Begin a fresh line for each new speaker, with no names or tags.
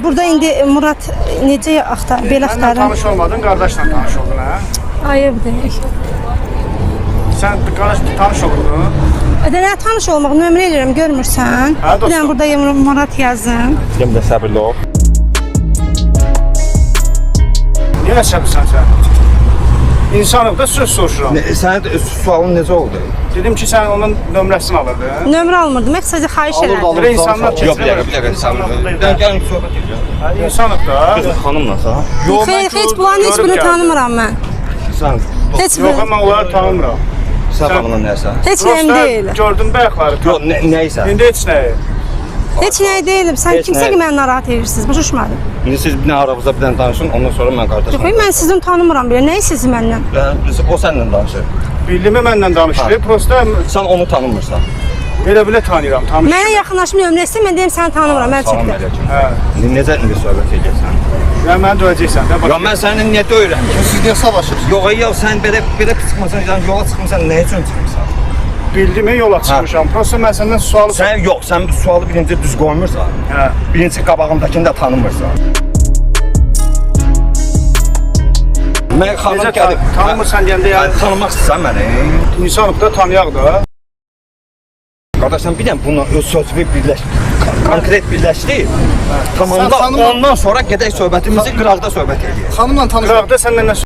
burada indi Murat necə axtar, belə
Mənlə
axtarın?
tanış olmadın, qardaşla tanış oldun, hə?
Ayıb deyək.
Sən tanış oldun.
Nə tanış olmaq, nömrə edirəm, görmürsən?
Hə, dostum.
Bir dənə burada Murat yazın.
Dem də səbirli ol.
Niyə əsəbsən sən? İnsanım da söz soruşuram.
Sənin sualın necə oldu?
Dedim ki, sən onun nömrəsini alırdın.
Nömrə almırdım, mən sadəcə xahiş elədim.
Belə insanlar
Yox, bir dəqiqə, səbirli. Ben gəlin söhbət edirəm.
İnsanıq da.
Xanımla sən?
Heç bunların heç birini tanımıram mən.
Sən
Heç
Yox,
bir,
mən onları tanımıram.
sən xanımla nəsə?
heç nəyim deyil.
Gördüm bəyəkləri.
Yox, nəysə?
İndi heç nəyi.
Heç nəyə deyiləm. Sən
Heç
kimsə
nə-
ki məni narahat edirsiniz, başa düşmədim.
İndi siz bir dənə aranızda bir dənə danışın, ondan sonra mən
Yox,
qardaşım.
mən sizin tanımıram belə. Nəyi siz məndən?
O səninlə danışır.
Bildimi məndən danışır. Prosta
Sən onu tanımırsan.
belə tanıyıram. Tanış.
Mənə yaxınlaşıb nömrə istə, mən deyim səni tanımıram, mən
Salam
çəkdim.
əleykum.
Hə.
Necə indi söhbət edirsən?
Ya mən döyəcəksən də.
Ya mən səninlə niyə döyürəm?
Siz niyə savaşırsınız?
Yox, yox, sən belə çıxmasan, yəni yola çıxmısan, nə üçün çıxmısan?
Bildimi yola çıxmışam. Prosta mən səndən sualı
Sən yox, sən bu sualı birinci düz qoymursan.
Hə.
Birinci qabağımdakını da tanımırsan. Mən xanım
Necə
gəlib,
tanımırsan deyəndə yəni
tanımaq istəyirsən məni.
insanıq da tanıyaq da.
Qardaşım bir dənə bununla öz sözü konkret birləşdi.
Sən
Tamamla
tanımır-
ondan sonra gedək söhbətimizi qıraqda söhbət edək.
Xanımla tanışmaq.
Qıraqda səndən nə